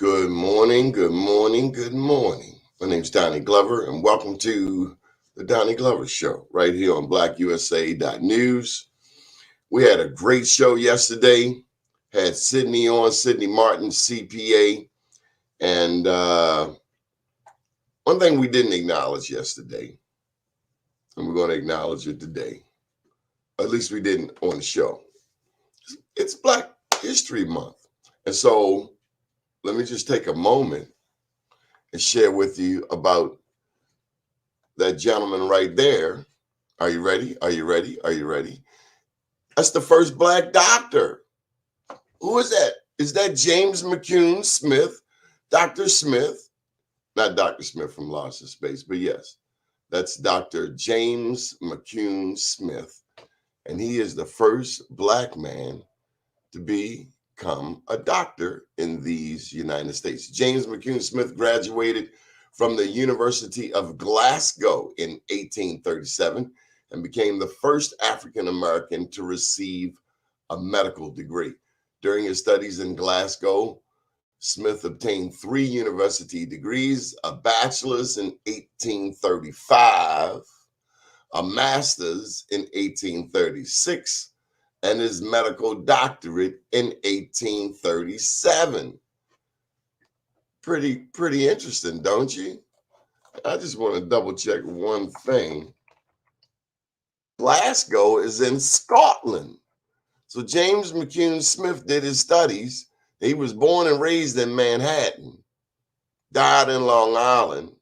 Good morning, good morning, good morning. My name's Donnie Glover, and welcome to the Donnie Glover Show right here on blackusa.news. We had a great show yesterday. Had Sydney on, Sydney Martin, CPA. And one thing we didn't acknowledge yesterday, and we're going to acknowledge it today, at least we didn't on the show. It's Black History Month. And so let me just take a moment and share with you about that gentleman right there. Are you ready? Are you ready? Are you ready? That's the first Black doctor. Who is that? Is that James McCune Smith? Dr. Smith? Not Dr. Smith from Lost in Space, but yes, that's Dr. James McCune Smith. And he is the first Black man to become a doctor in these United States. James McCune Smith graduated from the University of Glasgow in 1837 and became the first African American to receive a medical degree. During his studies in Glasgow, Smith obtained 3 university degrees, a bachelor's in 1835, a master's in 1836, and his medical doctorate in 1837. Pretty interesting, don't you? I just want to double check one thing. Glasgow is in Scotland. So James McCune Smith did his studies. He was born and raised in Manhattan, died in Long Island,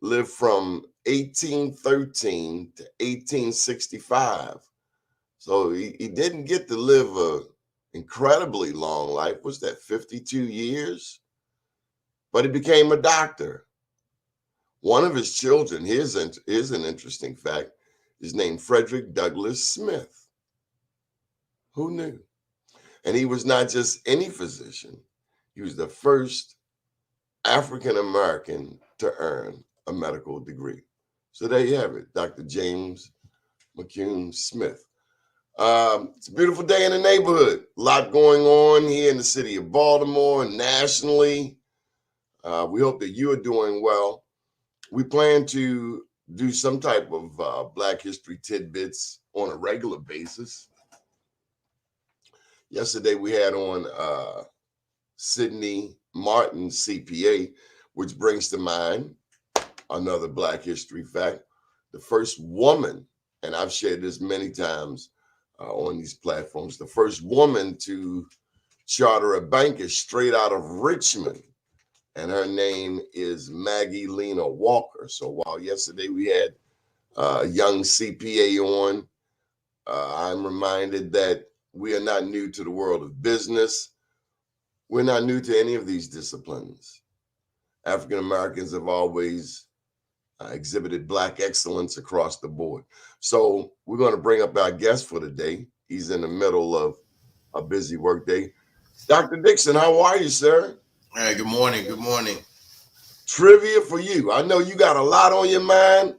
lived from 1813 to 1865. So he didn't get to live a incredibly long life. What's that, 52 years? But he became a doctor. One of his children, here's an interesting fact, is named Frederick Douglass Smith. Who knew? And he was not just any physician. He was the first African American to earn a medical degree. So there you have it, Dr. James McCune Smith. It's a beautiful day in the neighborhood. A lot going on here in the city of Baltimore and nationally. We hope that you are doing well. We plan to do some type of Black History tidbits on a regular basis. Yesterday we had on Sydney Martin, CPA, which brings to mind another Black History fact. The first woman, and I've shared this many times on these platforms, the first woman to charter a bank is straight out of Richmond, and her name is Maggie Lena Walker. So while yesterday we had a young CPA on, I'm reminded that we are not new to the world of business. We're not new to any of these disciplines. African Americans have always exhibited Black excellence across the board. So we're going to bring up our guest for today. He's in the middle of a busy workday. Dr. Dickson, how are you, sir? Hey, good morning. Good morning. Trivia for you. I know you got a lot on your mind.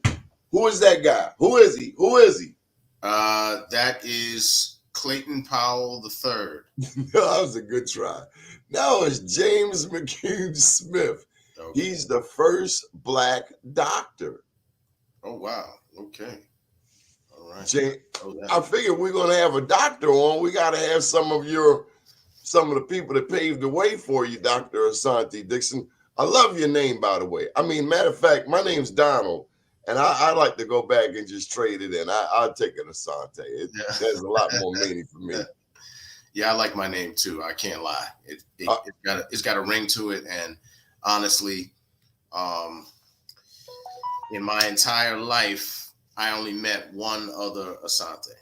Who is that guy? Who is he? Who is he? That is Clayton Powell III. That was a good try. No, it's James McCune Smith. Okay. He's the first Black doctor. Oh, wow. Okay. All right. I figure we're going to have a doctor on. We got to have some of the people that paved the way for you, Dr. Asante Dickson. I love your name, by the way. I mean, matter of fact, my name's Donald, and I like to go back and just trade it in. I'll take it Asante. It has a lot more meaning for me. Yeah, I like my name too. I can't lie. It's got a ring to it, and honestly, in my entire life, I only met one other Asante.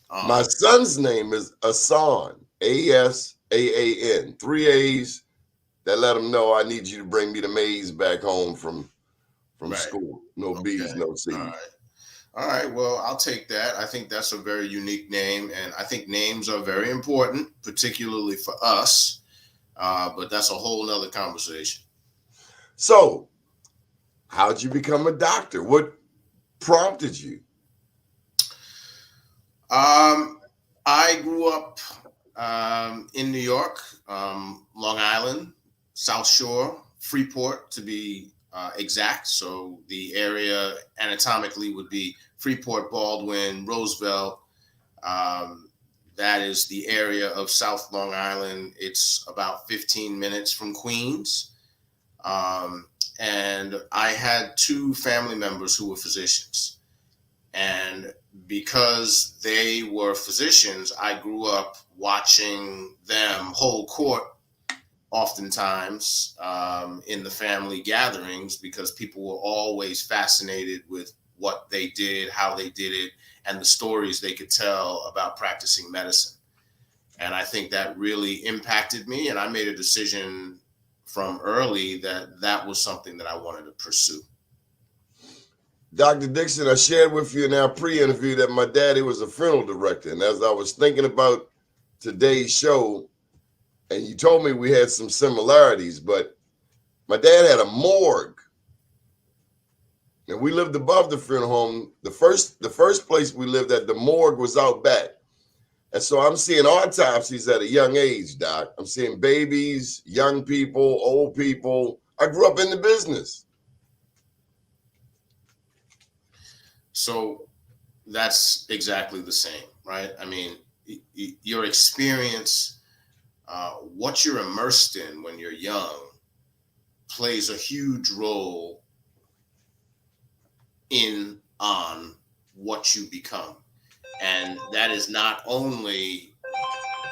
My son's name is Asan, A-S-A-A-N, 3 A's that let him know I need you to bring me the maize back home from school. No B's, no C's. All right. Well, I'll take that. I think that's a very unique name, and I think names are very important, particularly for us. But that's a whole nother conversation. So, how'd you become a doctor? What prompted you? I grew up In New York, Long Island, South Shore, Freeport to be exact. So the area anatomically would be Freeport, Baldwin, Roosevelt. That is the area of South Long Island. It's about 15 minutes from Queens. And I had two family members who were physicians. And because they were physicians, I grew up watching them hold court oftentimes in the family gatherings, because people were always fascinated with what they did, how they did it, and the stories they could tell about practicing medicine. And I think that really impacted me. And I made a decision from early that that was something that I wanted to pursue. Dr. Dickson, I shared with you in our pre-interview that my daddy was a funeral director. And as I was thinking about today's show, and you told me we had some similarities, but my dad had a morgue. And we lived above the funeral home. The first place we lived at, the morgue was out back. And so I'm seeing autopsies at a young age, Doc. I'm seeing babies, young people, old people. I grew up in the business. So that's exactly the same, right? I mean, your experience, what you're immersed in when you're young, plays a huge role on what you become. And that is not only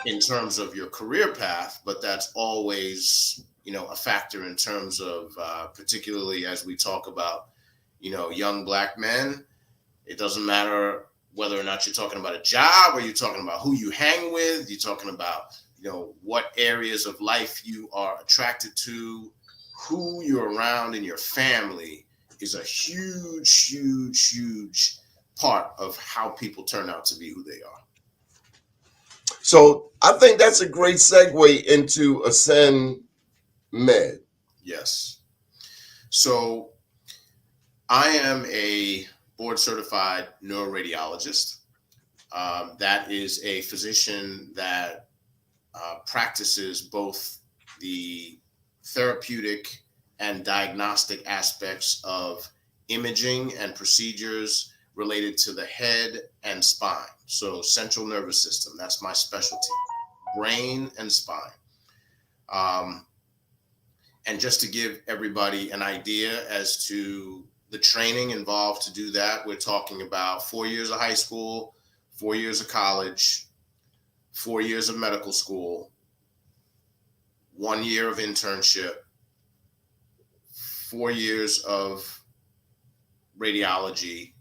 in terms of your career path, but that's always, a factor in terms of, particularly as we talk about, young Black men. It doesn't matter whether or not you're talking about a job, or you're talking about who you hang with, you're talking about, what areas of life you are attracted to, who you're around in your family is a huge, huge, huge part of how people turn out to be who they are. So I think that's a great segue into Ascend Med. Yes. So I am a board certified neuroradiologist. That is a physician that practices both the therapeutic and diagnostic aspects of imaging and procedures related to the head and spine. So central nervous system, that's my specialty, brain and spine. And just to give everybody an idea as to the training involved to do that, we're talking about 4 years of high school, 4 years of college, 4 years of medical school, 1 year of internship, 4 years of radiology,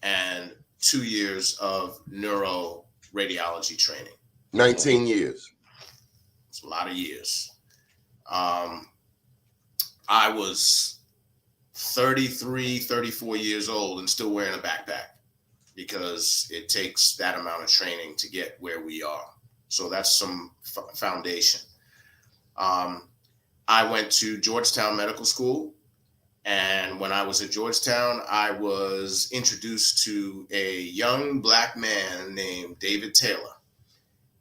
and 2 years of neuroradiology training. 19 years. It's a lot of years. I was 33, 34 years old and still wearing a backpack, because it takes that amount of training to get where we are. So that's some foundation. I went to Georgetown Medical School. And when I was at Georgetown, I was introduced to a young Black man named David Taylor.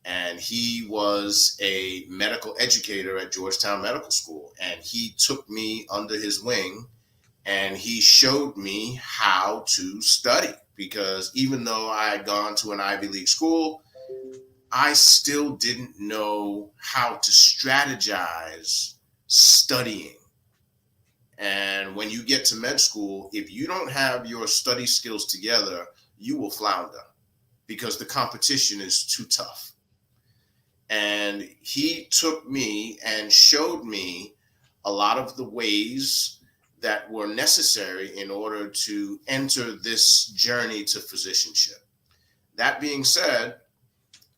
And he was a medical educator at Georgetown Medical School. And he took me under his wing, and he showed me how to study. Because even though I had gone to an Ivy League school, I still didn't know how to strategize studying. And when you get to med school, if you don't have your study skills together, you will flounder, because the competition is too tough. And he took me and showed me a lot of the ways that were necessary in order to enter this journey to physicianship. That being said,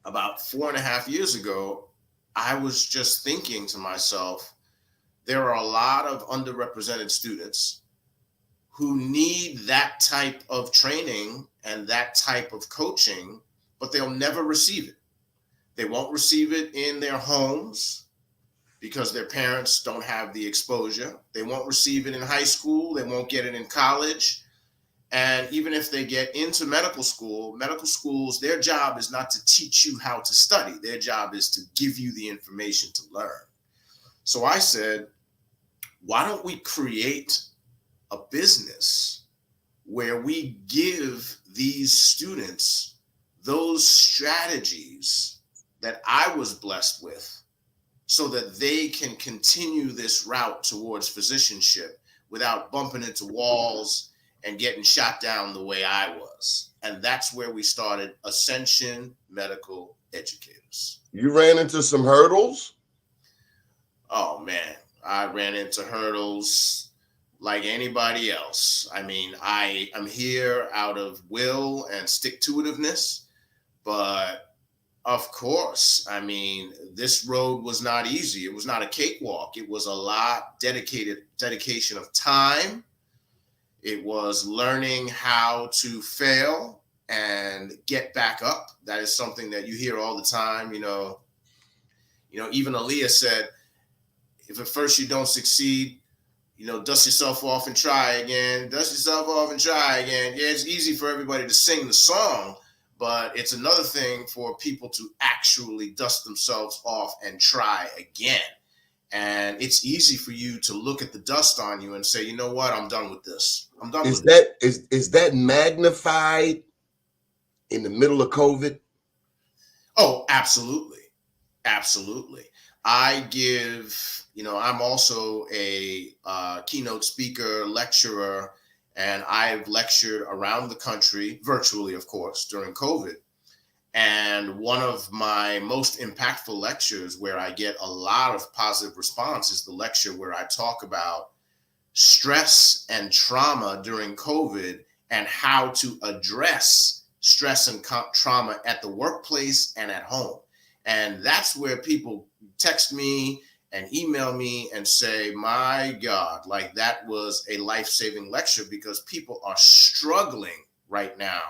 about 4.5 years ago, I was just thinking to myself, there are a lot of underrepresented students who need that type of training and that type of coaching, but they'll never receive it. They won't receive it in their homes because their parents don't have the exposure. They won't receive it in high school. They won't get it in college. And even if they get into medical schools, their job is not to teach you how to study. Their job is to give you the information to learn. So I said, why don't we create a business where we give these students those strategies that I was blessed with so that they can continue this route towards physicianship without bumping into walls and getting shot down the way I was. And that's where we started Ascension Medical Educators. You ran into some hurdles? Oh man, I ran into hurdles like anybody else. I mean, I am here out of will and stick-to-itiveness, but of course, I mean, this road was not easy. It was not a cakewalk. It was a lot dedication of time. It was learning how to fail and get back up. That is something that you hear all the time. Even Aaliyah said, if at first you don't succeed, dust yourself off and try again. Dust yourself off and try again. Yeah, it's easy for everybody to sing the song, but it's another thing for people to actually dust themselves off and try again. And it's easy for you to look at the dust on you and say, you know what, I'm done with this. I'm done with this. Is that magnified in the middle of COVID? Oh, absolutely. Absolutely. I give, I'm also a keynote speaker, lecturer, and I've lectured around the country, virtually, of course, during COVID. And one of my most impactful lectures where I get a lot of positive response is the lecture where I talk about stress and trauma during COVID and how to address stress and trauma at the workplace and at home. And that's where people text me and email me and say, my God, like that was a life-saving lecture, because people are struggling right now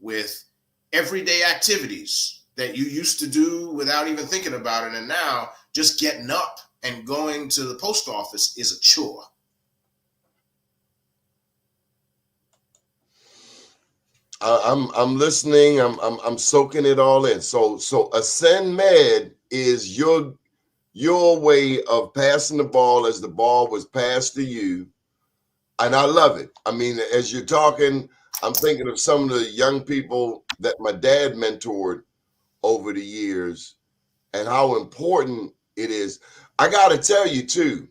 with everyday activities that you used to do without even thinking about it. And now just getting up and going to the post office is a chore. I'm listening. I'm soaking it all in. So Ascend Med is your way of passing the ball as the ball was passed to you. And I love it. I mean, as you're talking, I'm thinking of some of the young people that my dad mentored over the years and how important it is. I got to tell you too,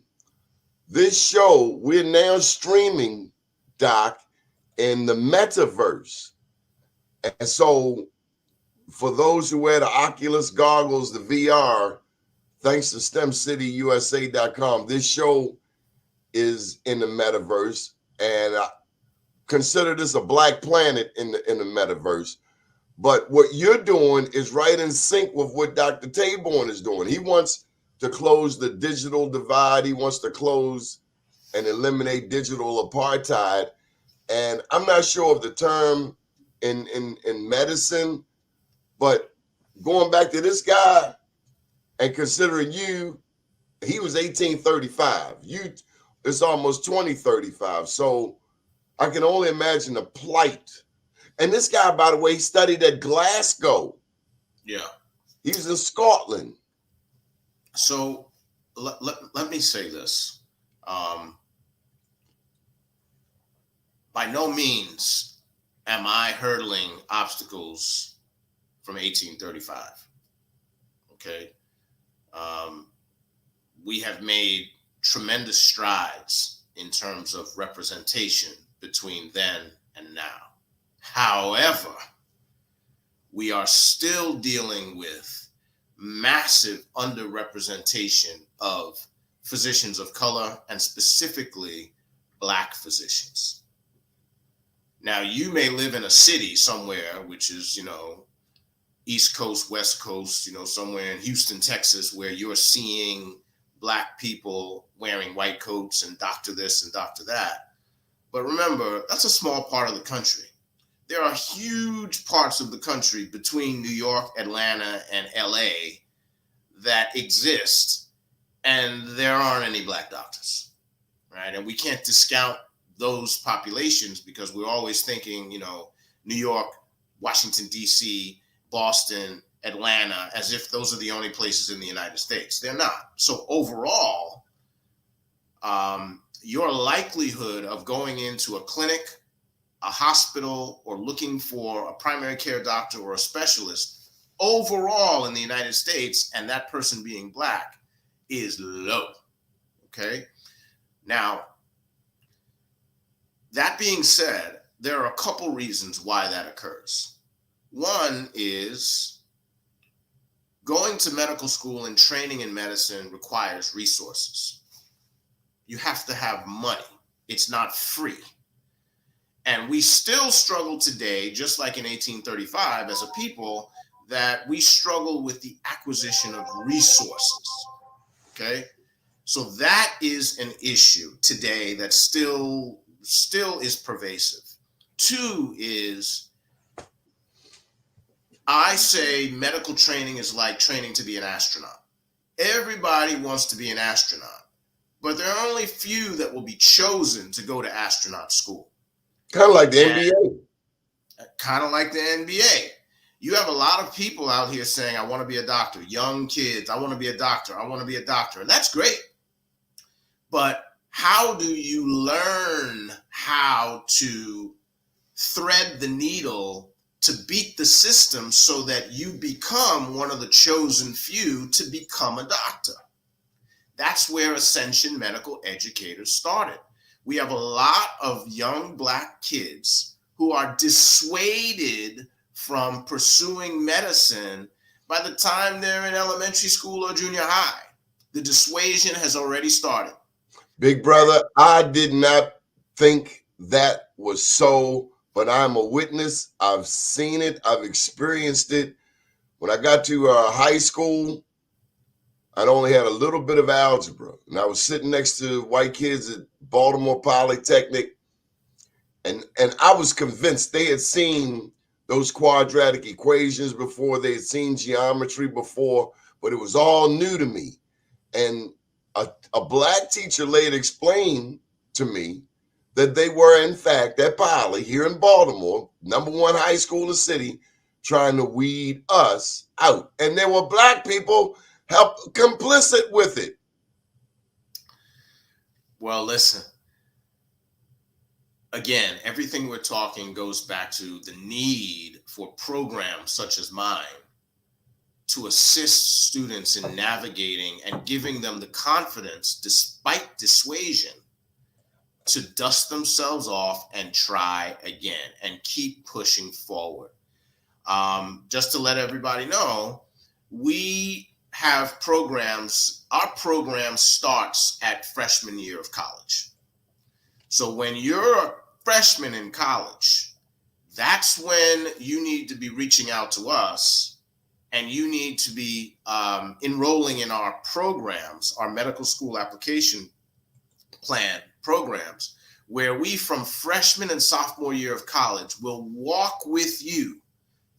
this show, we're now streaming, Doc, in the metaverse. And so for those who wear the Oculus goggles, the VR, thanks to STEMCityUSA.com, this show is in the metaverse, and I consider this a black planet in the metaverse. But what you're doing is right in sync with what Dr. Taborn is doing. He wants to close the digital divide. He wants to close and eliminate digital apartheid. And I'm not sure of the term in medicine, but going back to this guy and considering you, he was 1835. It's almost 2035. So I can only imagine the plight. And this guy, by the way, studied at Glasgow. Yeah. He was in Scotland. So let me say this. By no means am I hurdling obstacles from 1835. Okay. We have made tremendous strides in terms of representation between then and now. However, we are still dealing with massive underrepresentation of physicians of color, and specifically Black physicians. Now, you may live in a city somewhere, which is, East Coast, West Coast, somewhere in Houston, Texas, where you're seeing Black people wearing white coats and doctor this and doctor that. But remember, that's a small part of the country. There are huge parts of the country between New York, Atlanta, and LA that exist, and there aren't any Black doctors, right? And we can't discount those populations, because we're always thinking, New York, Washington, D.C., Boston, Atlanta, as if those are the only places in the United States. They're not. So overall, your likelihood of going into a clinic, a hospital, or looking for a primary care doctor or a specialist overall in the United States, and that person being Black, is low. Okay. Now, that being said, there are a couple reasons why that occurs. One is going to medical school and training in medicine requires resources. You have to have money. It's not free. And we still struggle today, just like in 1835, as a people, that we struggle with the acquisition of resources. Okay? So that is an issue today that still is pervasive. Two is, I say medical training is like training to be an astronaut. Everybody wants to be an astronaut, but there are only few that will be chosen to go to astronaut school. Kind of like the NBA. Kind of like the NBA. You have a lot of people out here saying, I want to be a doctor. Young kids, I want to be a doctor. I want to be a doctor. And that's great. But how do you learn how to thread the needle to beat the system so that you become one of the chosen few to become a doctor? That's where Ascension medical educators started. We have a lot of young Black kids who are dissuaded from pursuing medicine by the time they're in elementary school or junior high. The dissuasion has already started. Big brother, I did not think that was so, but I'm a witness. I've seen it. I've experienced it. When I got to high school, I'd only had a little bit of algebra, and I was sitting next to white kids at Baltimore Polytechnic, and I was convinced they had seen those quadratic equations before, they had seen geometry before, but it was all new to me. And a Black teacher later explained to me that they were, in fact, at Poly here in Baltimore, #1 high school in the city, trying to weed us out. And there were Black people complicit with it. Well, listen. Again, everything we're talking goes back to the need for programs such as mine to assist students in navigating and giving them the confidence, despite dissuasion, to dust themselves off and try again and keep pushing forward. Just to let everybody know, we have programs. Our program starts at freshman year of college. So when you're a freshman in college, that's when you need to be reaching out to us, and you need to be enrolling in our programs, our medical school application plan programs, where we, from freshman and sophomore year of college, will walk with you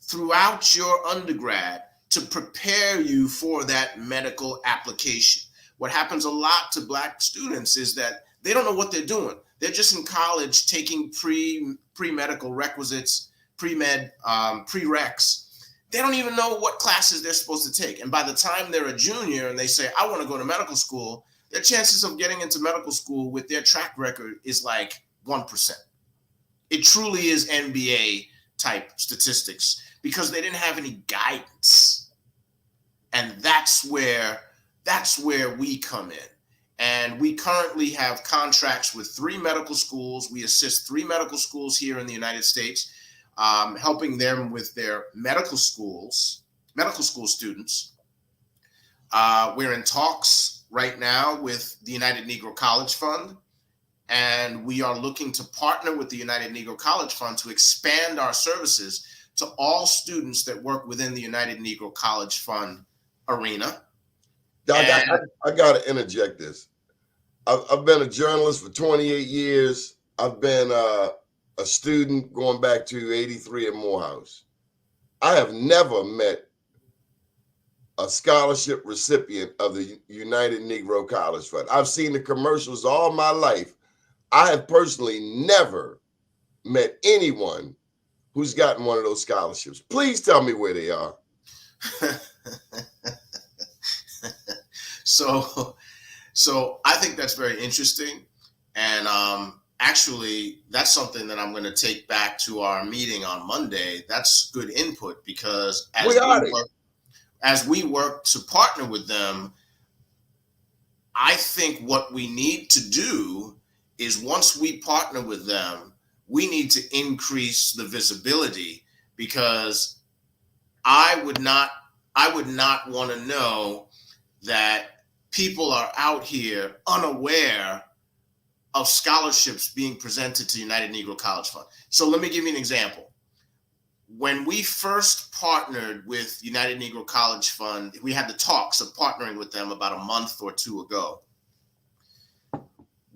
throughout your undergrad to prepare you for that medical application. What happens a lot to Black students is that they don't know what they're doing. They're just in college taking pre-medical requisites, pre-med, prereqs. They don't even know what classes they're supposed to take. And by the time they're a junior and they say, I want to go to medical school, their chances of getting into medical school with their track record is like 1%. It truly is NBA type statistics because they didn't have any guidance. And that's where we come in. And we currently have contracts with 3 medical schools. We assist 3 medical schools here in the United States, helping them with their medical school students. We're in talks right now with the United Negro College Fund, and we are looking to partner with the United Negro College Fund to expand our services to all students that work within the United Negro College Fund arena. I got to interject this. I've been a journalist for 28 years. I've been a student going back to 83 at Morehouse. I have never met a scholarship recipient of the United Negro College Fund. I've seen the commercials all my life. I have personally never met anyone who's gotten one of those scholarships. Please tell me where they are. So I think that's very interesting. And actually, that's something that I'm going to take back to our meeting on Monday. That's good input, because as we work to partner with them, I think what we need to do is, once we partner with them, we need to increase the visibility, because I would not want to know that people are out here unaware of scholarships being presented to United Negro College Fund. So let me give you an example. When we first partnered with United Negro College Fund, we had the talks of partnering with them about a month or two ago.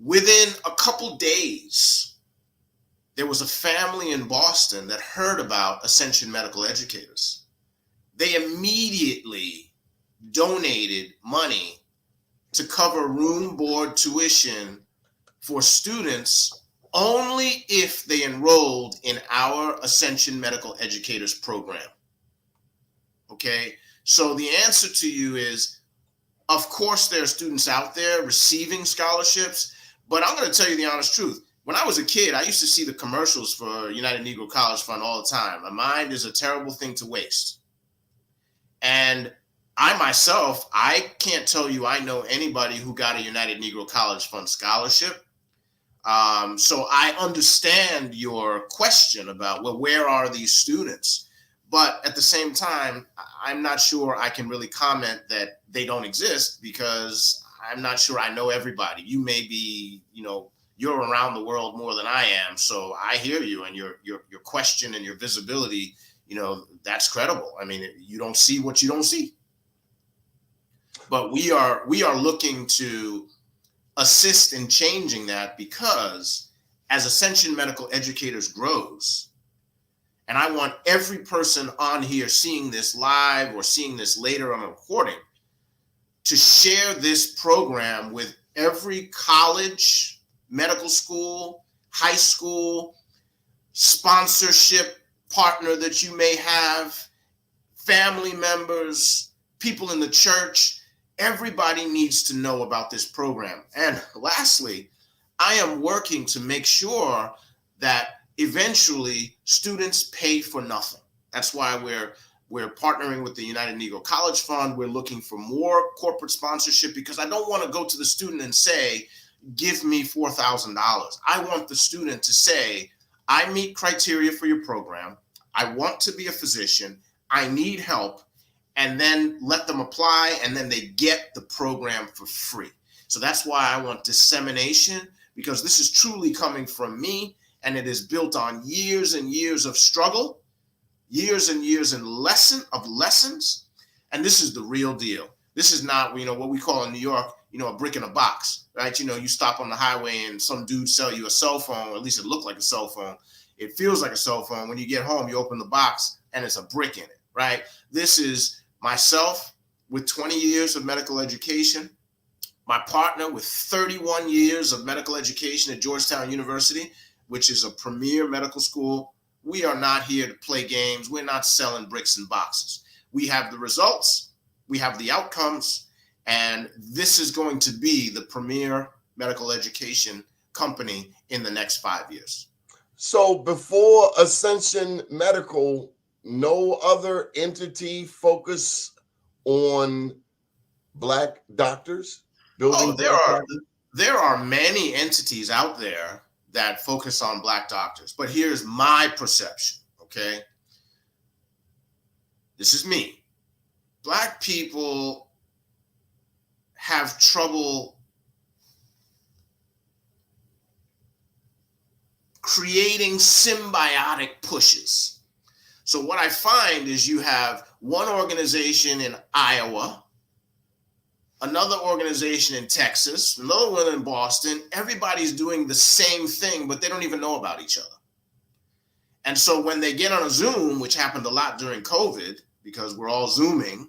Within a couple days, there was a family in Boston that heard about Ascension Medical Educators. They immediately donated money to cover room, board, tuition for students only if they enrolled in our Ascension Medical Educators program. Okay, so the answer to you is, of course, there are students out there receiving scholarships, but I'm going to tell you the honest truth. When I was a kid, I used to see the commercials for United Negro College Fund all the time. A mind is a terrible thing to waste. And I myself, I can't tell you I know anybody who got a United Negro College Fund scholarship. So I understand your question about, well, where are these students? But at the same time, I'm not sure I can really comment that they don't exist, because I'm not sure I know everybody. You may be, you're around the world more than I am. So I hear you, and your question and your visibility, that's credible. I mean, you don't see what you don't see. But we are looking to assist in changing that, because as Ascension Medical Educators grows, and I want every person on here seeing this live or seeing this later on a recording to share this program with every college, medical school, high school, sponsorship partner that you may have, family members, people in the church. Everybody needs to know about this program. And lastly, I am working to make sure that eventually students pay for nothing. That's why we're partnering with the United Negro College Fund. We're looking for more corporate sponsorship, because I don't want to go to the student and say, give me $4,000. I want the student to say, I meet criteria for your program. I want to be a physician. I need help. And then let them apply, and then they get the program for free. So that's why I want dissemination, because this is truly coming from me, and it is built on years and years of struggle, years and years of lessons, and this is the real deal. This is not, what we call in New York, a brick in a box, right? You stop on the highway and some dude sell you a cell phone, or at least it looked like a cell phone. It feels like a cell phone. When you get home, you open the box and it's a brick in it, right? This is myself with 20 years of medical education, my partner with 31 years of medical education at Georgetown University, which is a premier medical school. We are not here to play games. We're not selling bricks and boxes. We have the results, we have the outcomes, and this is going to be the premier medical education company in the next 5 years. So before Ascension Medical, no other entity focus on Black doctors? There are many entities out there that focus on Black doctors, but here's my perception, okay? This is me. Black people have trouble creating symbiotic pushes. So what I find is you have one organization in Iowa, another organization in Texas, another one in Boston. Everybody's doing the same thing, but they don't even know about each other. And so when they get on a Zoom, which happened a lot during COVID, because we're all Zooming,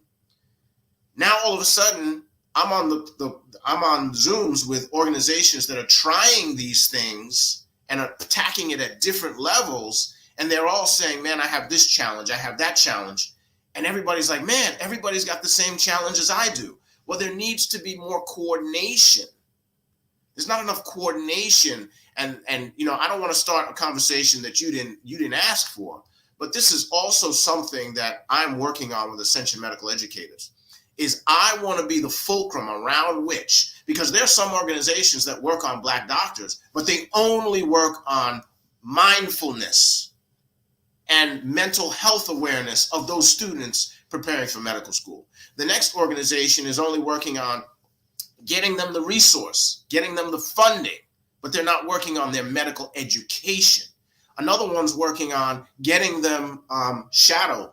now all of a sudden I'm on Zooms with organizations that are trying these things and are attacking it at different levels, and they're all saying, man, I have this challenge, I have that challenge. And everybody's like, man, everybody's got the same challenge as I do. Well, there needs to be more coordination. There's not enough coordination. And I don't want to start a conversation that you didn't ask for, but this is also something that I'm working on with Ascension Medical Educators. Is I want to be the fulcrum around which, because there's some organizations that work on Black doctors, but they only work on mindfulness and mental health awareness of those students preparing for medical school. The next organization is only working on getting them the resource, getting them the funding, but they're not working on their medical education. Another one's working on getting them shadowing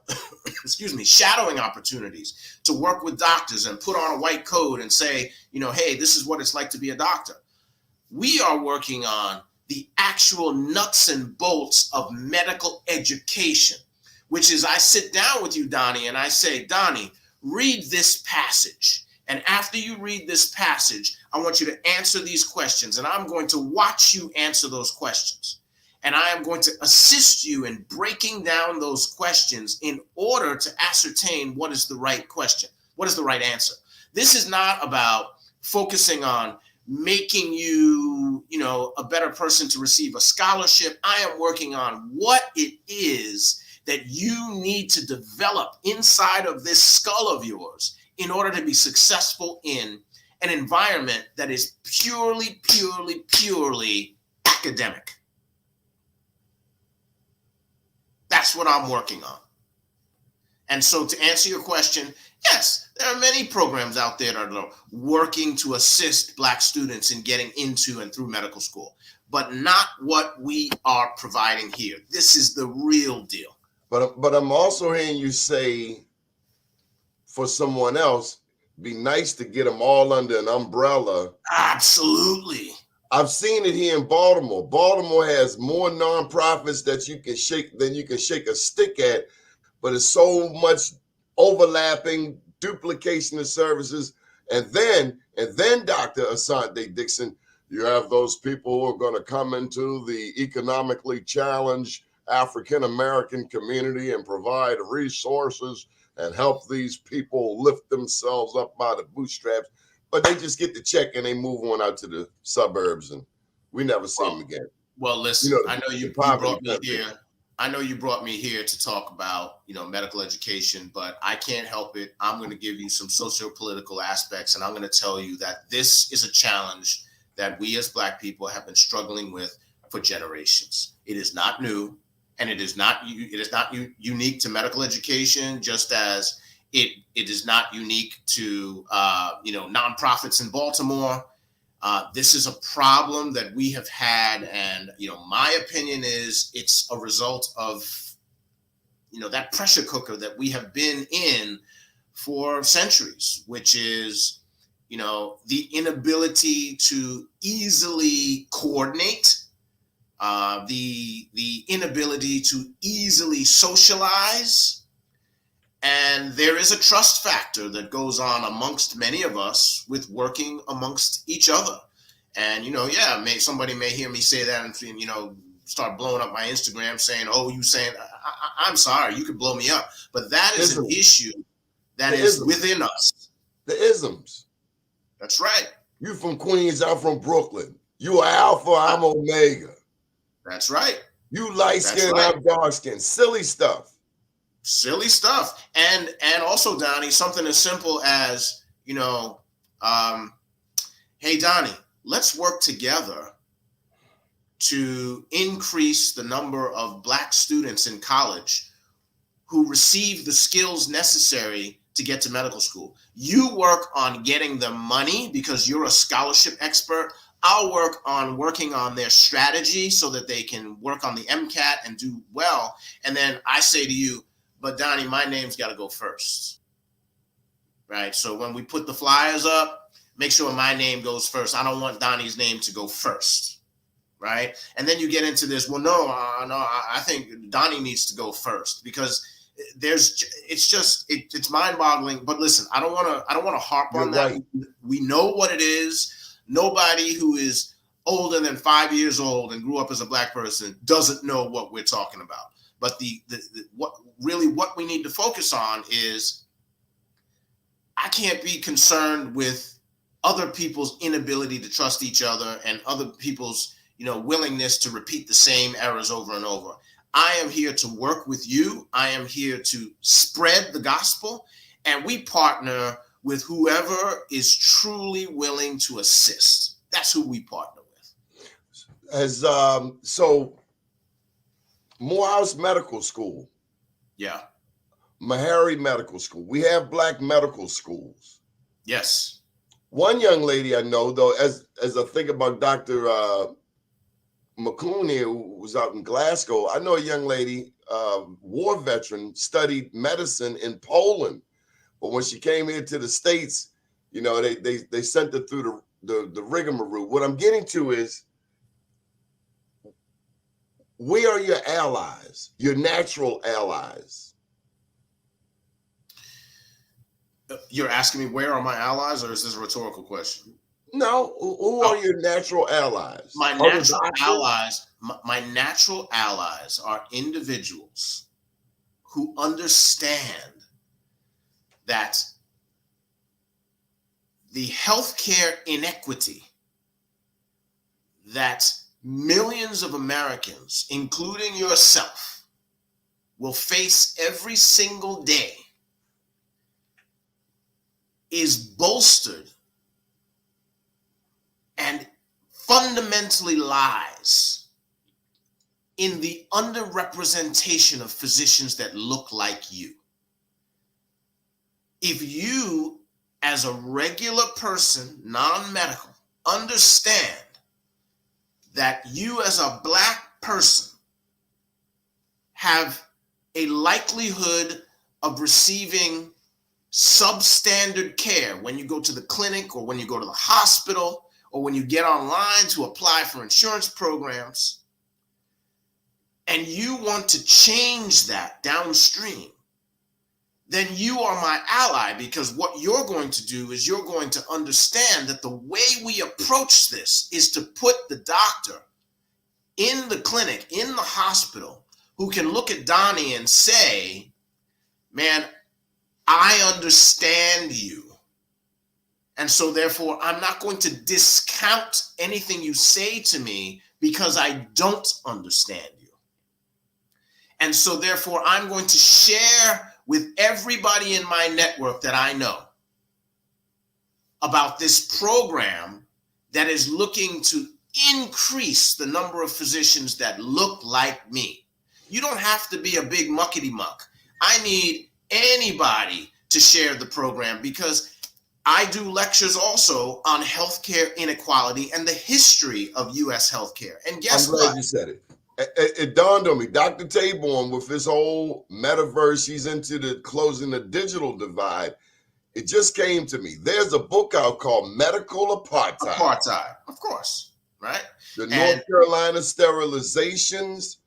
opportunities to work with doctors and put on a white coat and say, hey, this is what it's like to be a doctor. We are working on the actual nuts and bolts of medical education, which is I sit down with you, Doni, and I say, Doni, read this passage. And after you read this passage, I want you to answer these questions, and I'm going to watch you answer those questions. And I am going to assist you in breaking down those questions in order to ascertain what is the right question, what is the right answer. This is not about focusing on making you, a better person to receive a scholarship. I am working on what it is that you need to develop inside of this skull of yours in order to be successful in an environment that is purely academic. That's what I'm working on. And so to answer your question, yes, there are many programs out there that are working to assist Black students in getting into and through medical school, but not what we are providing here. This is the real deal. But I'm also hearing you say, for someone else, be nice to get them all under an umbrella. Absolutely. I've seen it here in Baltimore. Baltimore has more nonprofits that you can shake than you can shake a stick at, but it's so much overlapping, duplication of services. And then Dr. Asante Dickson, you have those people who are going to come into the economically challenged African-American community and provide resources and help these people lift themselves up by the bootstraps. But they just get the check and they move on out to the suburbs, and we never see them again. Well, listen, I know you brought me here. I know you brought me here to talk about, medical education, but I can't help it. I'm going to give you some socio-political aspects, and I'm going to tell you that this is a challenge that we as Black people have been struggling with for generations. It is not new, and it is not unique to medical education, just as it is not unique to nonprofits in Baltimore. This is a problem that we have had, and my opinion is it's a result of that pressure cooker that we have been in for centuries, which is the inability to easily coordinate, the inability to easily socialize. And there is a trust factor that goes on amongst many of us with working amongst each other. And, somebody may hear me say that and, start blowing up my Instagram saying, oh, you saying, I'm sorry, you could blow me up. But that is an issue that is within us. The isms. That's right. You from Queens, I'm from Brooklyn. You are Alpha, I'm Omega. That's right. You light skin, I'm dark skin. Silly stuff. Silly stuff. And also, Doni, something as simple as, hey, Doni, let's work together to increase the number of Black students in college who receive the skills necessary to get to medical school. You work on getting them money because you're a scholarship expert. I'll work on working on their strategy so that they can work on the MCAT and do well. And then I say to you, but Doni, my name's got to go first, right? So when we put the flyers up, make sure my name goes first. I don't want Doni's name to go first, right? And then you get into this, well, no, I think Doni needs to go first because it's mind-boggling. But listen, I don't want to harp on that. Right. We know what it is. Nobody who is older than 5 years old and grew up as a black person doesn't know what we're talking about. But what we need to focus on is, I can't be concerned with other people's inability to trust each other and other people's, willingness to repeat the same errors over and over. I am here to work with you. I am here to spread the gospel, and we partner with whoever is truly willing to assist. That's who we partner with. So Morehouse Medical School. Yeah. Meharry Medical School. We have black medical schools. Yes. One young lady I know, though, as I think about Dr. McCoon here, who was out in Glasgow, I know a young lady, war veteran, studied medicine in Poland. But when she came here to the States, they sent her through the rigmarole. What I'm getting to is, we are your allies, your natural allies. You're asking me where are my allies, or is this a rhetorical question? No, who are your natural allies? My natural allies are individuals who understand that the healthcare inequity that millions of Americans, including yourself, will face every single day is bolstered and fundamentally lies in the underrepresentation of physicians that look like you. If you, as a regular person, non-medical, understand that you as a black person have a likelihood of receiving substandard care when you go to the clinic, or when you go to the hospital, or when you get online to apply for insurance programs, and you want to change that downstream, then you are my ally, because what you're going to do is you're going to understand that the way we approach this is to put the doctor in the clinic, in the hospital, who can look at Doni and say, man, I understand you. And so therefore, I'm not going to discount anything you say to me because I don't understand you. And so therefore, I'm going to share with everybody in my network that I know about this program that is looking to increase the number of physicians that look like me. You don't have to be a big muckety muck. I need anybody to share the program, because I do lectures also on healthcare inequality and the history of U.S. healthcare. And guess what? I'm glad you said it. It dawned on me, Dr. Taborn, with his whole metaverse, he's into the closing the digital divide. It just came to me. There's a book out called Medical Apartheid. Apartheid, of course, right? The North Carolina sterilizations,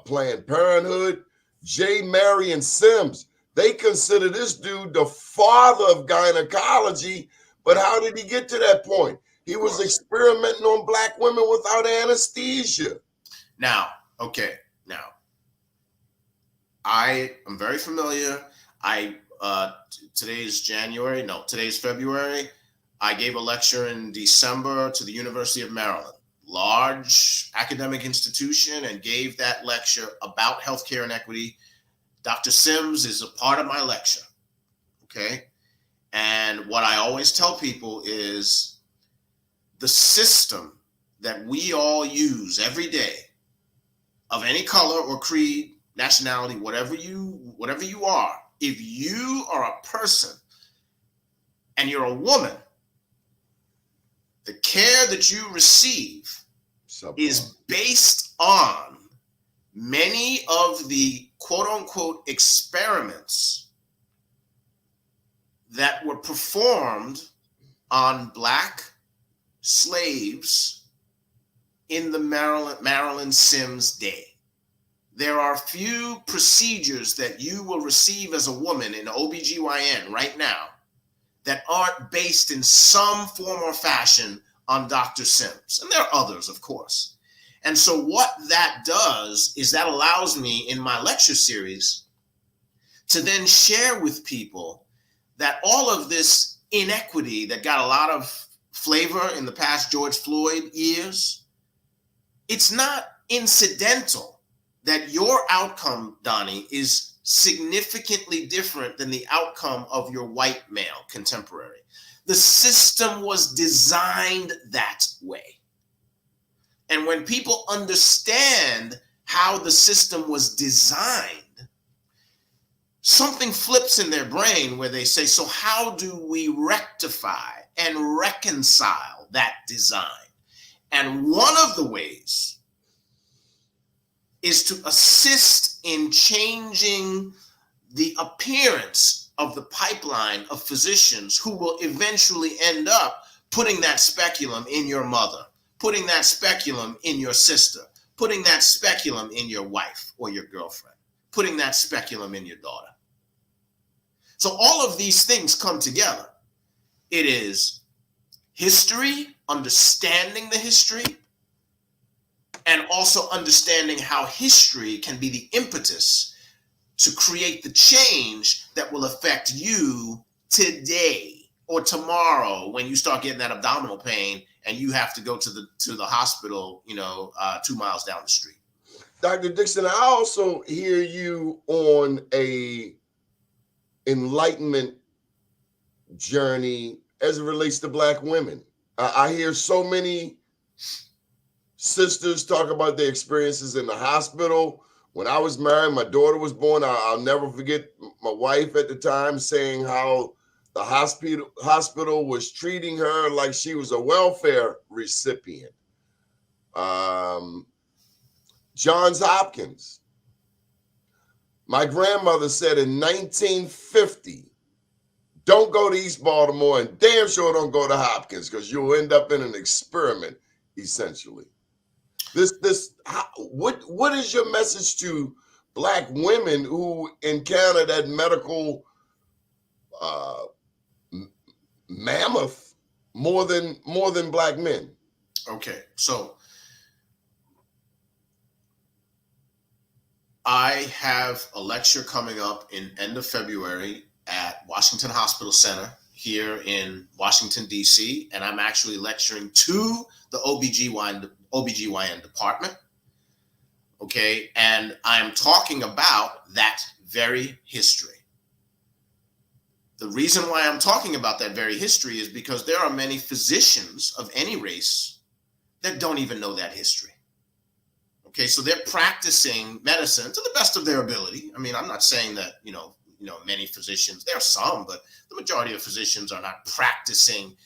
Planned Parenthood, J. Marion Sims. They consider this dude the father of gynecology, but how did he get to that point? He was experimenting on black women without anesthesia. Now, I am very familiar. Today's February. I gave a lecture in December to the University of Maryland, large academic institution, and gave that lecture about healthcare inequity. Dr. Sims is a part of my lecture, okay? And what I always tell people is the system that we all use every day, of any color or creed, nationality, whatever you are, if you are a person and you're a woman, the care that you receive is based on many of the quote unquote experiments that were performed on black slaves in the Maryland Sims day. there are few procedures that you will receive as a woman in OBGYN right now that aren't based in some form or fashion on Dr. Sims. And there are others, of course. And so what that does is that allows me in my lecture series to then share with people that all of this inequity that got a lot of flavor in the past George Floyd years, it's not incidental that your outcome, Doni, is significantly different than the outcome of your white male contemporary. The system was designed that way. And when people understand how the system was designed, something flips in their brain where they say, so how do we rectify and reconcile that design? And one of the ways is to assist in changing the appearance of the pipeline of physicians who will eventually end up putting that speculum in your mother, putting that speculum in your sister, putting that speculum in your wife or your girlfriend, putting that speculum in your daughter. So all of these things come together. It is history, understanding the history, and also understanding how history can be the impetus to create the change that will affect you today or tomorrow when you start getting that abdominal pain and you have to go to the hospital, 2 miles down the street. Dr. Dickson, I also hear you on a enlightenment journey as it relates to Black women. I hear so many sisters talk about their experiences in the hospital. When I was married, my daughter was born. I'll never forget my wife at the time saying how the hospital was treating her like she was a welfare recipient. Johns Hopkins. My grandmother said in 1950, don't go to East Baltimore and damn sure don't go to Hopkins because you'll end up in an experiment, essentially. What is your message to Black women who encounter that medical mammoth more than Black men? Okay, so I have a lecture coming up in end of February at Washington Hospital Center here in Washington, D.C., and I'm actually lecturing to the OBGYN department, okay? And I'm talking about that very history. The reason why I'm talking about that very history is because there are many physicians of any race that don't even know that history. Okay, so they're practicing medicine to the best of their ability. I mean, I'm not saying that, many physicians, there are some, but the majority of physicians are not practicing,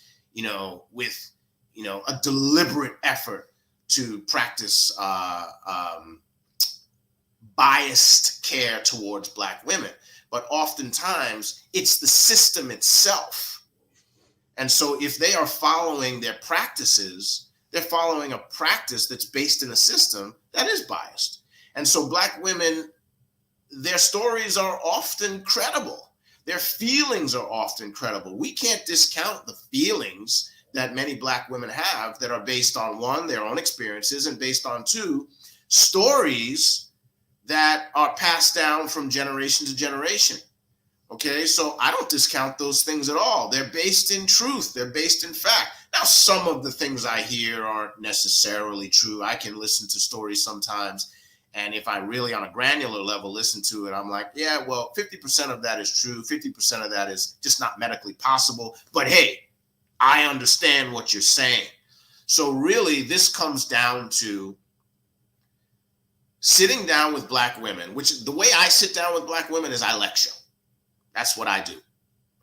with, a deliberate effort to practice biased care towards Black women. But oftentimes it's the system itself. And so if they are following their practices, they're following a practice that's based in a system that is biased. And so Black women, their stories are often credible. Their feelings are often credible. We can't discount the feelings that many Black women have that are based on, one, their own experiences, and based on, two, stories that are passed down from generation to generation. Okay, so I don't discount those things at all. They're based in truth. They're based in fact. Now, some of the things I hear aren't necessarily true. I can listen to stories sometimes, and if I really on a granular level listen to it, I'm like, yeah, well, 50% of that is true. 50% of that is just not medically possible. But hey, I understand what you're saying. So really, this comes down to sitting down with Black women, which the way I sit down with Black women is I lecture. That's what I do,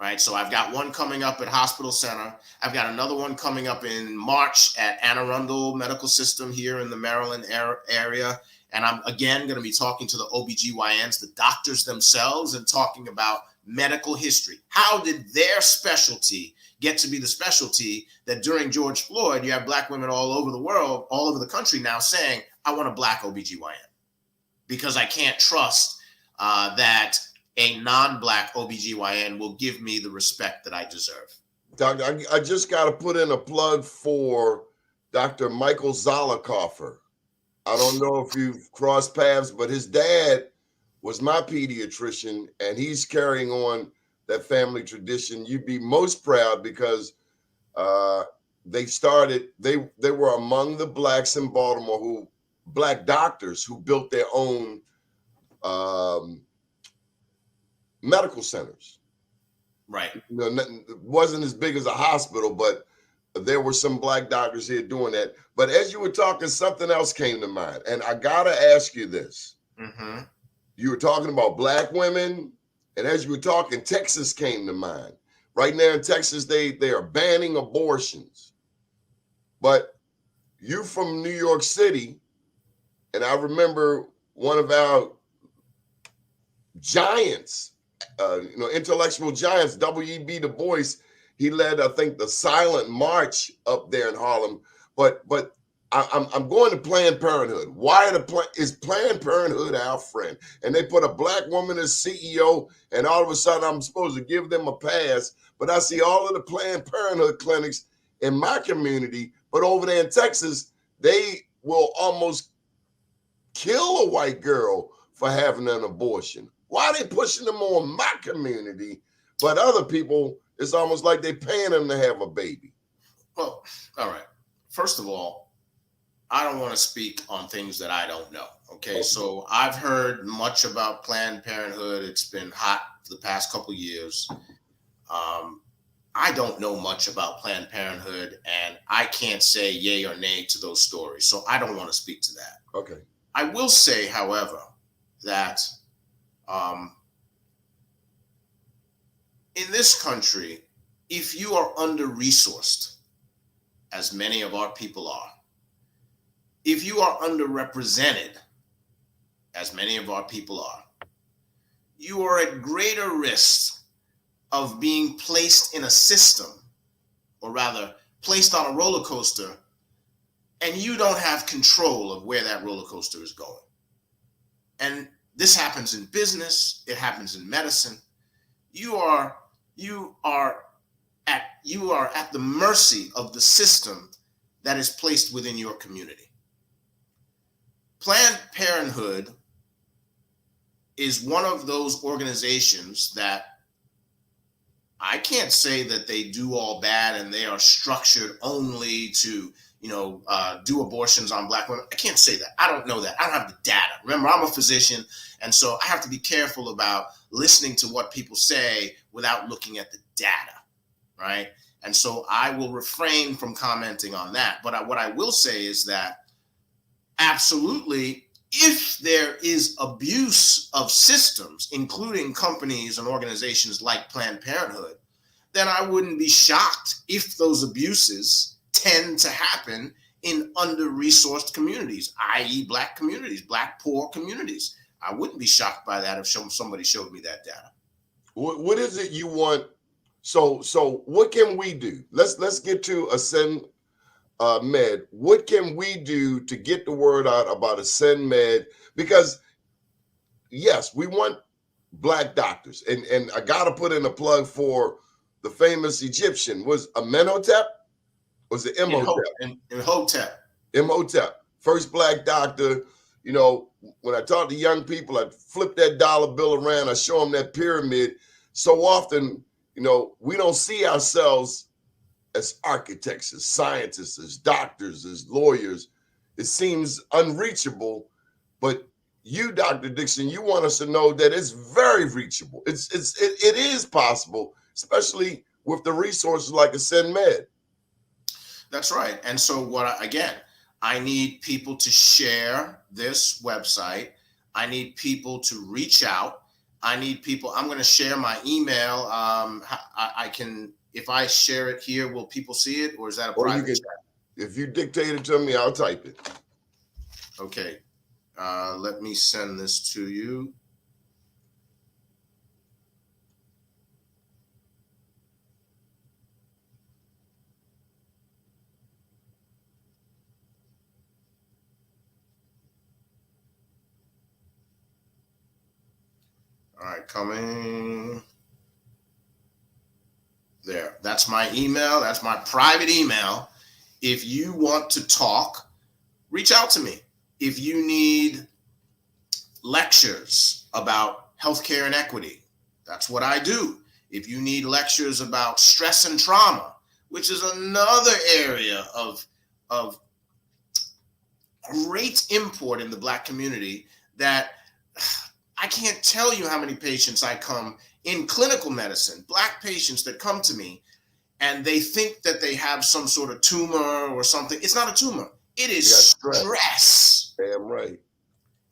right? So I've got one coming up at Hospital Center. I've got another one coming up in March at Anne Arundel Medical System here in the Maryland area. And I'm, again, going to be talking to the OBGYNs, the doctors themselves, and talking about medical history. How did their specialty get to be the specialty that during George Floyd, you have Black women all over the world, all over the country now saying, I want a Black OBGYN. because I can't trust that a non-Black OBGYN will give me the respect that I deserve. Doctor, I just got to put in a plug for Dr. Michael Zollicoffer. I don't know if you've crossed paths, but his dad was my pediatrician, and he's carrying on that family tradition. You'd be most proud because they were among the Blacks in Baltimore Black doctors who built their own medical centers. Right. You know, it wasn't as big as a hospital, but there were some Black doctors here doing that. But as you were talking, something else came to mind. And I got to ask you this. Mm-hmm. You were talking about Black women. And as you were talking, Texas came to mind. Right now in Texas, they are banning abortions. But you're from New York City. And I remember one of our giants, intellectual giants, W.E.B. Du Bois. He led, I think, the silent march up there in Harlem. But I'm going to Planned Parenthood. Why is Planned Parenthood our friend? And they put a Black woman as CEO, and all of a sudden I'm supposed to give them a pass. But I see all of the Planned Parenthood clinics in my community, but over there in Texas, they will almost kill a white girl for having an abortion. Why are they pushing them on my community? But other people, it's almost like they're paying them to have a baby. Well, all right. First of all, I don't want to speak on things that I don't know. Okay. So I've heard much about Planned Parenthood. It's been hot for the past couple of years. I don't know much about Planned Parenthood, and I can't say yay or nay to those stories. So I don't want to speak to that. Okay. I will say, however, that in this country, if you are under-resourced, as many of our people are, if you are underrepresented, as many of our people are, you are at greater risk of being placed in a system, or rather placed on a roller coaster, and you don't have control of where that roller coaster is going. And this happens in business, it happens in medicine. You are at the mercy of the system that is placed within your community. Planned Parenthood is one of those organizations that I can't say that they do all bad and they are structured only to, do abortions on Black women. I can't say that. I don't know that. I don't have the data. Remember, I'm a physician, and so I have to be careful about listening to what people say without looking at the data, right? And so I will refrain from commenting on that. But what I will say is that absolutely, if there is abuse of systems, including companies and organizations like Planned Parenthood, then I wouldn't be shocked if those abuses tend to happen in under-resourced communities, i.e. Black communities, Black poor communities. I wouldn't be shocked by that if somebody showed me that data. What is it you want? So what can we do? Let's get to Ascend Med. What can we do to get the word out about Ascend Med? Because yes, we want Black doctors, and I got to put in a plug for the famous Egyptian. Was Amenhotep? Was it Imhotep? Imhotep. Imhotep, first Black doctor. When I talk to young people, I flip that dollar bill around. I show them that pyramid. So often, we don't see ourselves as architects, as scientists, as doctors, as lawyers. It seems unreachable, but you, Dr. Dickson, you want us to know that it's very reachable. It is possible, especially with the resources like Ascend Med. That's right. And so I need people to share this website. I need people to reach out. I'm going to share my email. I can, if I share it here, will people see it, or is that a private chat? If you dictate it to me, I'll type it. Okay. Let me send this to you. All right, coming there. That's my email. That's my private email. If you want to talk, reach out to me. If you need lectures about healthcare inequity, that's what I do. If you need lectures about stress and trauma, which is another area of great import in the Black community, that I can't tell you how many patients I come in clinical medicine, Black patients that come to me and they think that they have some sort of tumor or something. It's not a tumor. It is stress. Damn right.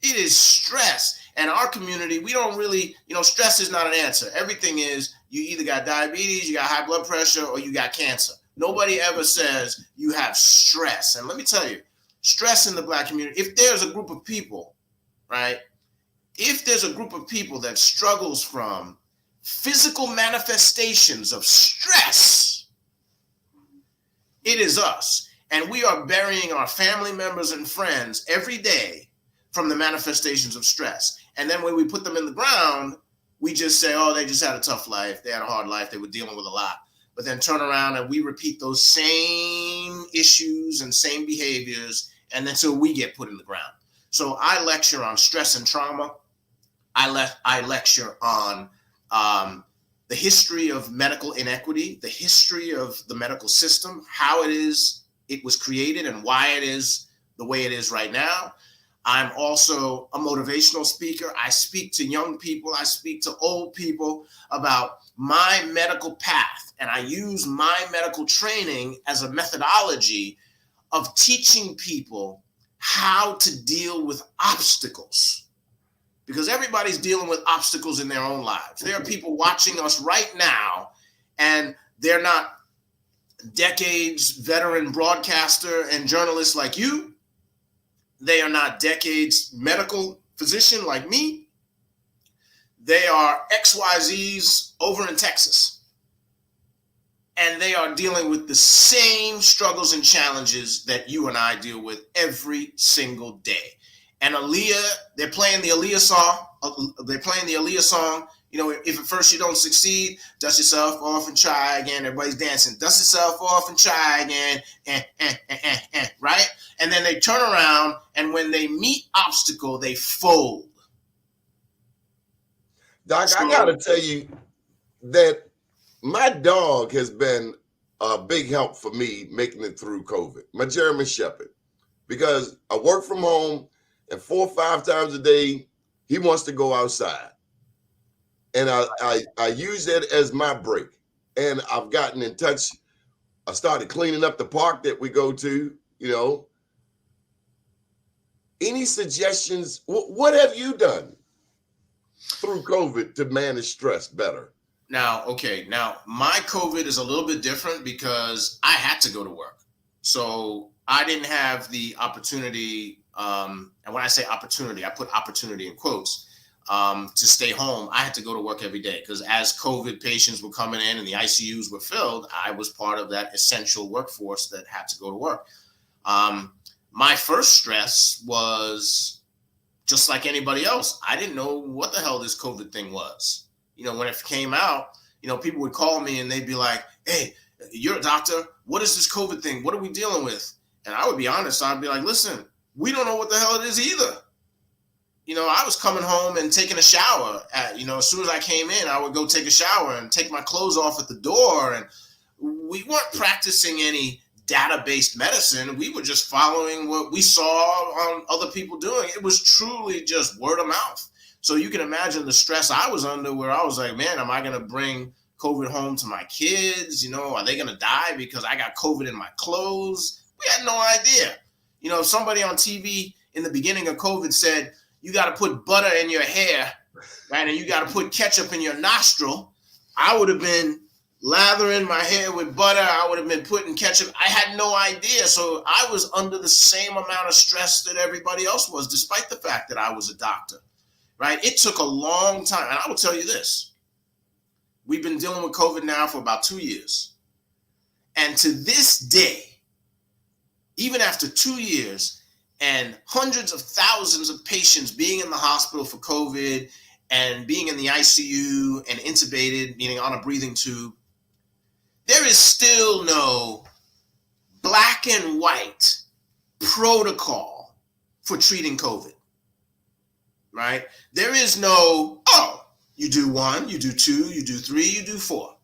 It is stress. And our community, we don't really, stress is not an answer. Everything is, you either got diabetes, you got high blood pressure, or you got cancer. Nobody ever says you have stress. And let me tell you, stress in the Black community, if there's a group of people, right? If there's a group of people that struggles from physical manifestations of stress, it is us. And we are burying our family members and friends every day from the manifestations of stress. And then when we put them in the ground, we just say, oh, they just had a tough life. They had a hard life. They were dealing with a lot. But then turn around and we repeat those same issues and same behaviors, and until we get put in the ground. So I lecture on stress and trauma. I lecture on the history of medical inequity, the history of the medical system, how it was created and why it is the way it is right now. I'm also a motivational speaker. I speak to young people. I speak to old people about my medical path. And I use my medical training as a methodology of teaching people how to deal with obstacles. Because everybody's dealing with obstacles in their own lives. There are people watching us right now, and they're not decades veteran broadcaster and journalists like you. They are not decades medical physician like me. They are XYZs over in Texas. And they are dealing with the same struggles and challenges that you and I deal with every single day. And Aaliyah, they're playing the Aaliyah song. If at first you don't succeed, dust yourself off and try again. Everybody's dancing. Dust yourself off and try again. Right? And then they turn around, and when they meet obstacle, they fold. Doc, I got to tell you that my dog has been a big help for me making it through COVID, my German Shepherd, because I work from home, and 4 or 5 times a day, he wants to go outside. And I use that as my break. And I've gotten in touch. I started cleaning up the park that we go to, Any suggestions? What have you done through COVID to manage stress better? Now, my COVID is a little bit different because I had to go to work. So I didn't have the opportunity, and when I say opportunity, I put opportunity in quotes, to stay home. I had to go to work every day because as COVID patients were coming in and the ICUs were filled, I was part of that essential workforce that had to go to work. My first stress was just like anybody else. I didn't know what the hell this COVID thing was. When it came out, people would call me and they'd be like, hey, you're a doctor. What is this COVID thing? What are we dealing with? And I would be honest. I'd be like, listen, we don't know what the hell it is either. I was coming home and taking a shower. As soon as I came in, I would go take a shower and take my clothes off at the door. And we weren't practicing any data-based medicine. We were just following what we saw on other people doing. It was truly just word of mouth. So you can imagine the stress I was under where I was like, man, am I going to bring COVID home to my kids? Are they going to die because I got COVID in my clothes? We had no idea. If somebody on TV in the beginning of COVID said, you got to put butter in your hair, right? And you got to put ketchup in your nostril, I would have been lathering my hair with butter. I would have been putting ketchup. I had no idea. So I was under the same amount of stress that everybody else was, despite the fact that I was a doctor, right? It took a long time. And I will tell you this. We've been dealing with COVID now for about 2 years. And to this day, even after 2 years and hundreds of thousands of patients being in the hospital for COVID and being in the ICU and intubated, meaning on a breathing tube, there is still no black and white protocol for treating COVID, right? There is no, oh, you do 1, you do 2, you do 3, you do 4.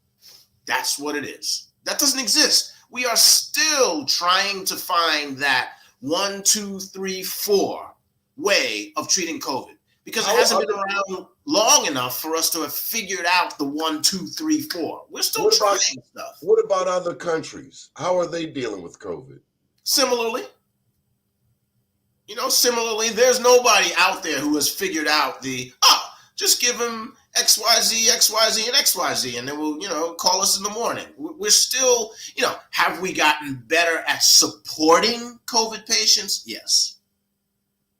That's what it is. That doesn't exist. We are still trying to find that 1, 2, 3, 4 way of treating COVID, because it hasn't been around long enough for us to have figured out the 1, 2, 3, 4. We're still trying stuff. What about other countries? How are they dealing with COVID? Similarly, there's nobody out there who has figured out just give them XYZ, XYZ, and XYZ, and then we'll, call us in the morning. We're still, have we gotten better at supporting COVID patients? Yes.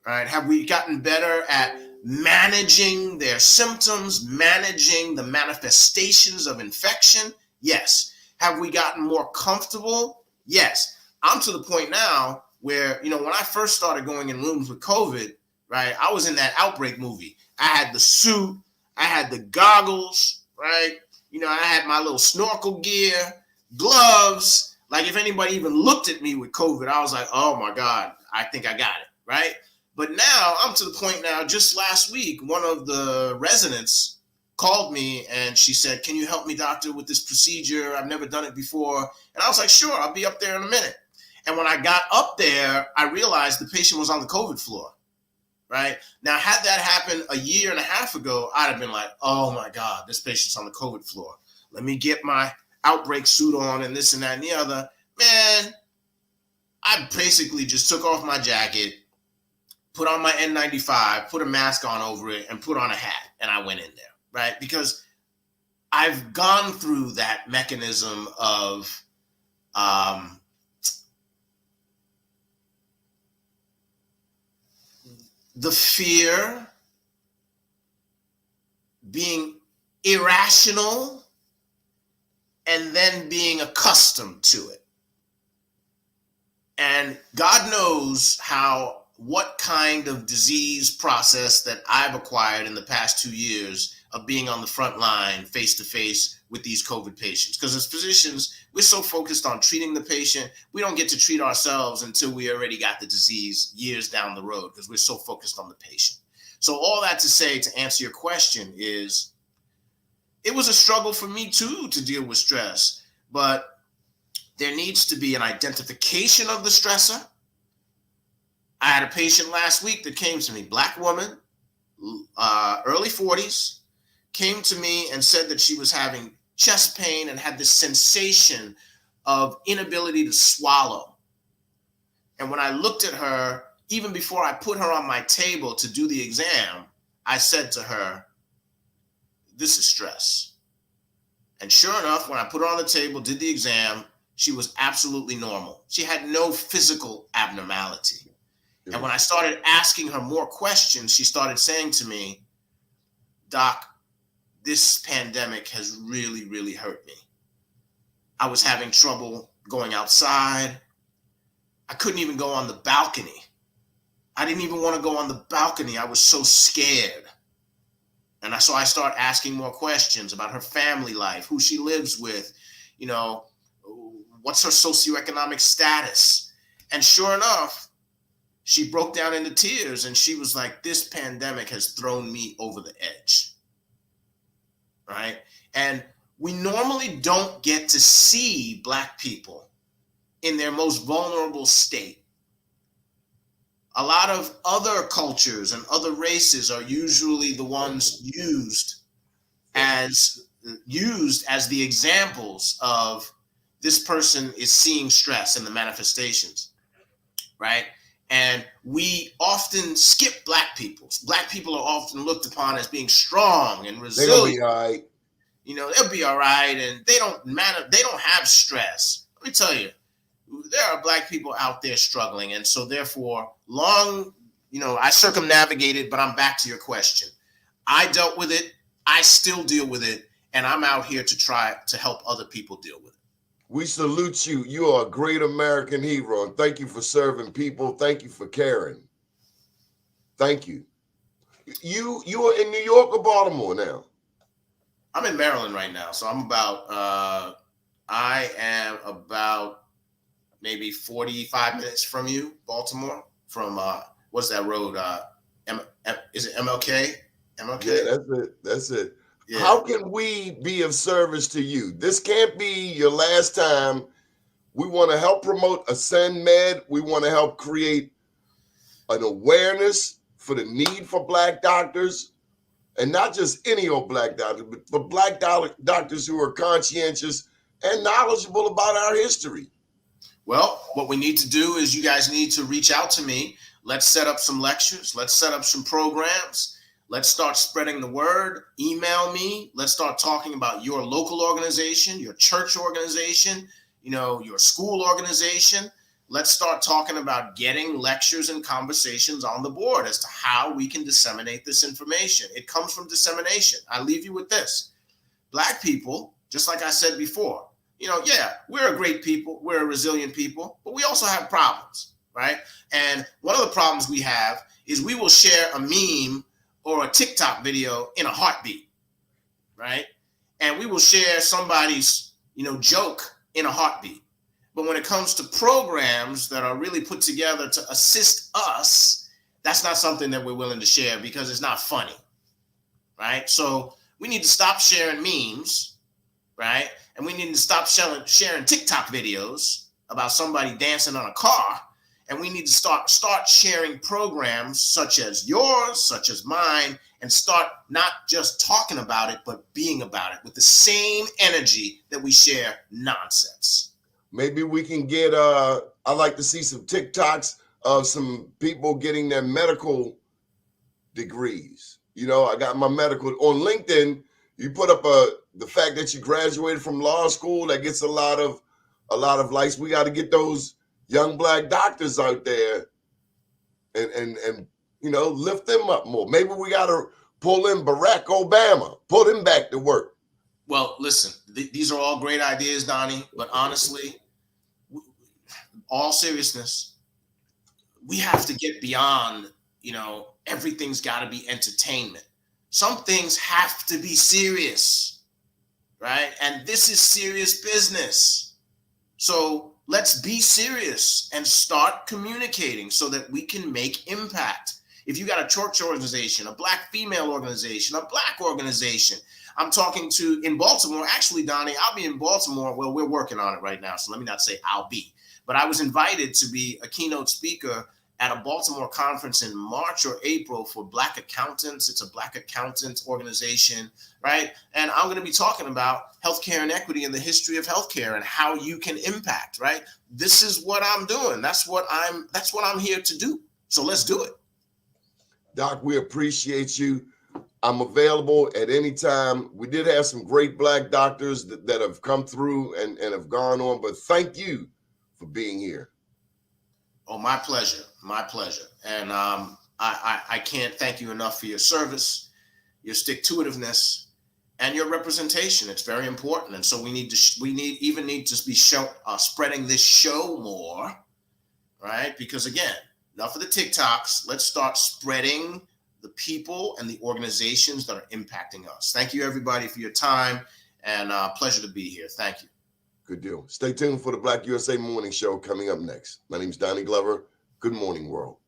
Right? Have we gotten better at managing their symptoms, managing the manifestations of infection? Yes. Have we gotten more comfortable? Yes. I'm to the point now where, when I first started going in rooms with COVID, right, I was in that Outbreak movie. I had the suit, I had the goggles, right? I had my little snorkel gear, gloves. Like, if anybody even looked at me with COVID, I was like, oh my God, I think I got it, right? But now I'm to the point now, just last week, one of the residents called me and she said, can you help me, doctor, with this procedure? I've never done it before. And I was like, sure, I'll be up there in a minute. And when I got up there, I realized the patient was on the COVID floor, right? Now, had that happened a year and a half ago, I'd have been like, oh my God, this patient's on the COVID floor. Let me get my Outbreak suit on and this and that and the other. Man, I basically just took off my jacket, put on my N95, put a mask on over it, and put on a hat, and I went in there, right? Because I've gone through that mechanism of the fear, being irrational, and then being accustomed to it. And God knows what kind of disease process that I've acquired in the past 2 years of being on the front line face to face with these COVID patients. Because as physicians, we're so focused on treating the patient, we don't get to treat ourselves until we already got the disease years down the road, because we're so focused on the patient. So all that to say, to answer your question, is it was a struggle for me too to deal with stress, but there needs to be an identification of the stressor. I had a patient last week that came to me, Black woman, early 40s, came to me and said that she was having chest pain and had this sensation of inability to swallow. And when I looked at her, even before I put her on my table to do the exam, I said to her, this is stress. And sure enough, when I put her on the table, did the exam, she was absolutely normal. She had no physical abnormality. And when I started asking her more questions, she started saying to me, Doc, this pandemic has really, really hurt me. I was having trouble going outside. I couldn't even go on the balcony. I didn't even want to go on the balcony. I was so scared. And so I started asking more questions about her family life, who she lives with, what's her socioeconomic status. And sure enough, she broke down into tears and she was like, this pandemic has thrown me over the edge, right? And we normally don't get to see Black people in their most vulnerable state. A lot of other cultures and other races are usually the ones used as the examples of this person is seeing stress and the manifestations, right? And we often skip Black people. Black people are often looked upon as being strong and resilient. They'll be all right. They'll be all right, and they don't have stress. Let me tell you, there are Black people out there struggling, and so therefore, I circumnavigated, but I'm back to your question. I dealt with it. I still deal with it, and I'm out here to try to help other people deal with it. We salute you. You are a great American hero, and thank you for serving people. Thank you for caring. Thank you. You are in New York or Baltimore now? I'm in Maryland right now, so I am about maybe 45 minutes from you, Baltimore. From what's that road? Is it MLK? Yeah, MLK? that's it. Yeah. How can we be of service to you? This can't be your last time. We want to help promote Ascend Med. We want to help create an awareness for the need for Black doctors, and not just any old Black doctor, but for Black doctors who are conscientious and knowledgeable about our history. Well, what we need to do is you guys need to reach out to me. Let's set up some lectures. Let's set up some programs. Let's start spreading the word. Email me. Let's start talking about your local organization, your church organization, your school organization. Let's start talking about getting lectures and conversations on the board as to how we can disseminate this information. It comes from dissemination. I leave you with this. Black people, just like I said before, we're a great people, we're a resilient people, but we also have problems, right? And one of the problems we have is we will share a meme or a TikTok video in a heartbeat, right? And we will share somebody's, joke in a heartbeat. But when it comes to programs that are really put together to assist us, that's not something that we're willing to share because it's not funny, right? So we need to stop sharing memes, right? And we need to stop sharing TikTok videos about somebody dancing on a car. And we need to start sharing programs such as yours, such as mine, and start not just talking about it, but being about it with the same energy that we share nonsense. Maybe we can get, I like to see some TikToks of some people getting their medical degrees. I got my medical on LinkedIn. You put up the fact that you graduated from law school, that gets a lot of likes. We got to get those young Black doctors out there and lift them up more. Maybe we got to pull in Barack Obama, put him back to work. Well, listen, these are all great ideas, Donnie, but honestly, all seriousness, we have to get beyond, everything's got to be entertainment. Some things have to be serious, right? And this is serious business. So let's be serious and start communicating so that we can make impact. If you got a church organization, a Black female organization, a Black organization, I'm talking to in Baltimore. Actually, Donnie, I'll be in Baltimore. Well, we're working on it right now, so let me not say I'll be. But I was invited to be a keynote speaker at a Baltimore conference in March or April for Black accountants. It's a Black accountants organization, right? And I'm going to be talking about healthcare inequity and the history of healthcare and how you can impact, right? This is what I'm doing. That's what I'm here to do. So let's do it. Doc, we appreciate you. I'm available at any time. We did have some great Black doctors that have come through and have gone on, but thank you for being here. Oh, my pleasure. My pleasure. And I can't thank you enough for your service, your stick-to-itiveness, and your representation. It's very important. And so we need to be spreading this show more, right? Because again, enough of the TikToks. Let's start spreading the people and the organizations that are impacting us. Thank you, everybody, for your time, and pleasure to be here. Thank you. Good deal. Stay tuned for the Black USA Morning Show coming up next. My name is Donnie Glover. Good morning, world.